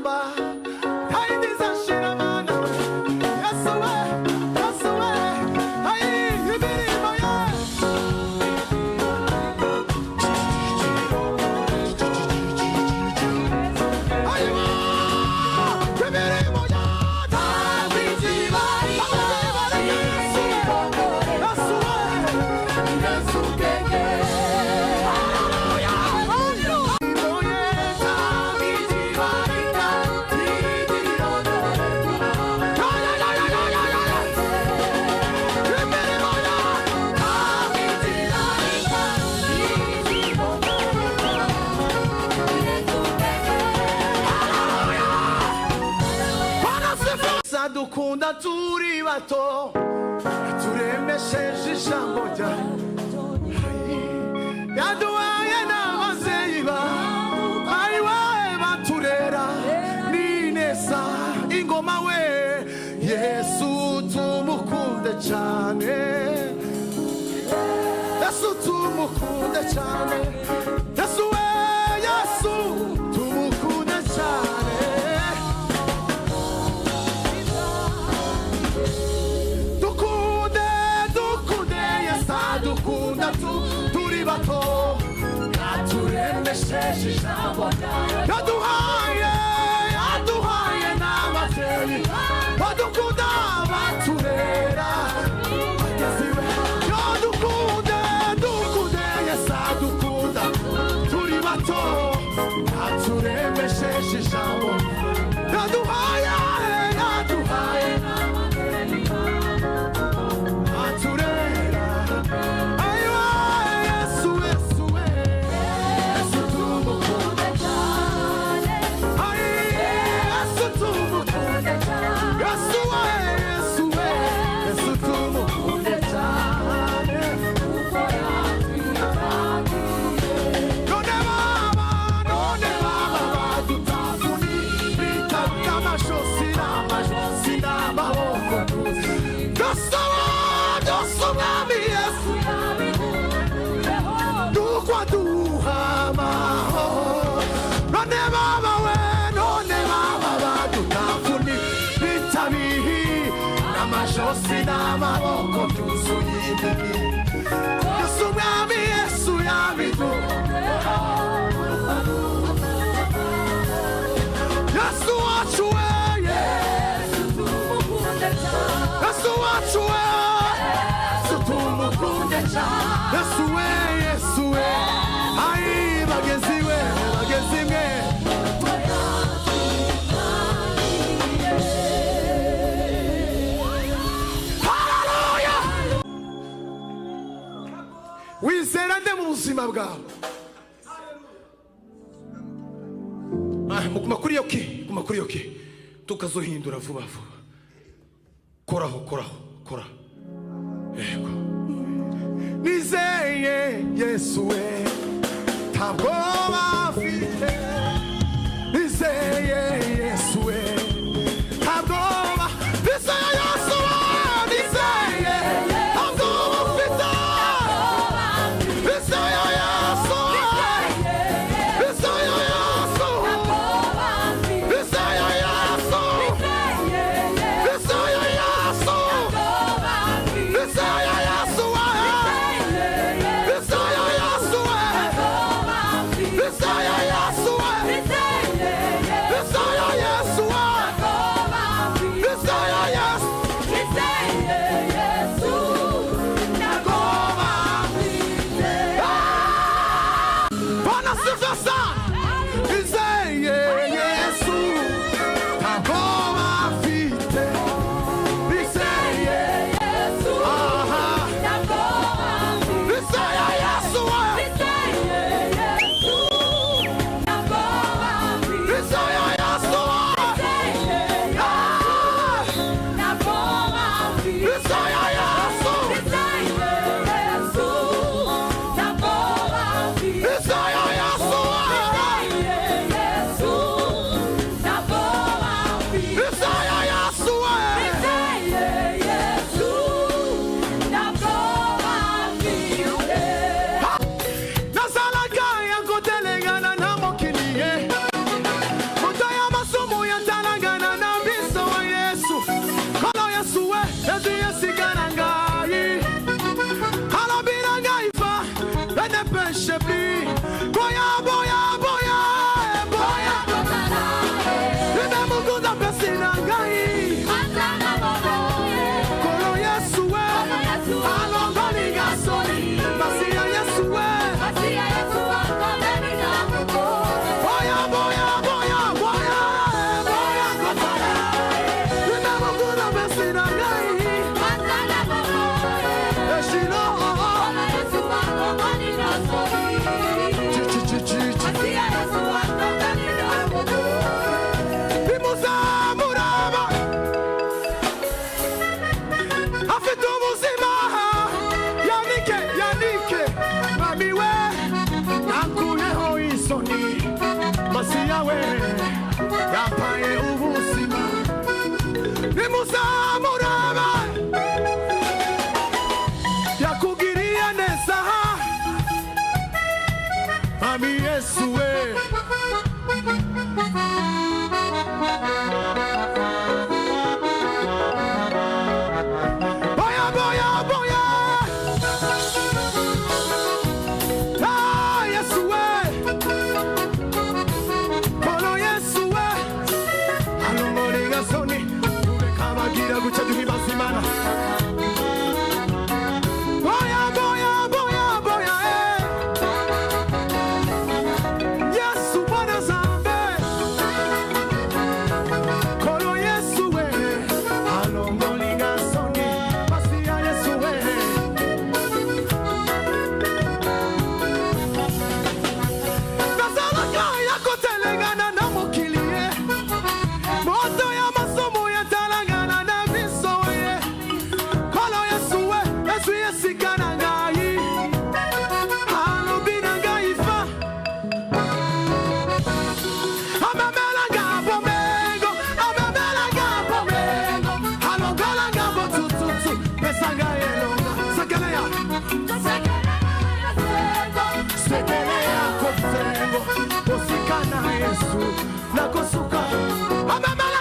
rugamba hayindiza shira mana yasowe hayi imirimo ye ayiwa imirimo ye dukunda turi bato turemesheje ijambo ryawe yaduhaye n'ababyeyi bawe baturera n'ineza ingoma we Yesu tumukunde cyane Yesu tumukunde cyane Yesu we Yesu tumukunde cyane dukunda turi bato yaturemesheje ijambo ryawe yaduhaye n'ababyeyi badukunda baturera dukunde Yesu dukunda turi bato yaturemesheje ijambo yaduhaye n'amaboko byuzuye imbibi Yesu mwami Yesu yabiduhaye Yesu wacu we Yesu tumukunde cyane Yesu wacu we Yesu tumukunde cyane Yesu we ayi bagezi mwe wizera nde mu buzima bwawe mukuma kuri yoke tukazohindura vuba koraho yego nizeye Yesu we ntabwo bafite nizeye Yesu we ntabwo nizeye Yesu nizeye ntabwo bafite yampaye ubuzima nimuzamuraba yakugiriye neza Mami Yesu we boya boya boya Yesu we Polo Yesu we alongoliga soni ubekabagira guca duhimazimana boya boya boya boya Yesu bwana zambe Polo Yesu we alongoliga soni masia Yesu we Nazalaka yako telengana na mokilie moto ya masomo ya talangana na visoye Kolo Yesu we Yesu yesikana ngai halobina ngai fa amamela ngabo mengo halogola ngabo tututu pesanga elonga sekelea kofengo osikana Yesu nakosuka amamela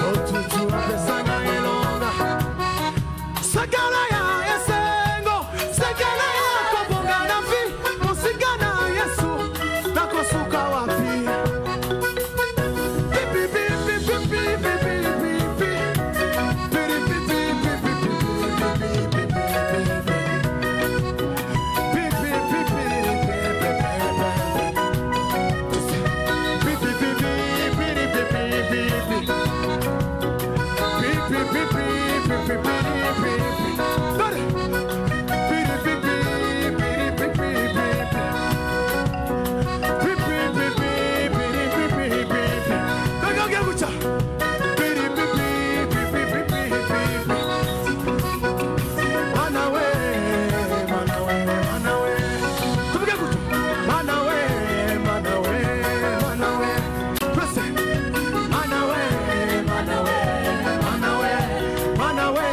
otutu pesanga elonga sekelea esengo sekelea kobonga na vi osikana Yesu nakosuka wapi Manawe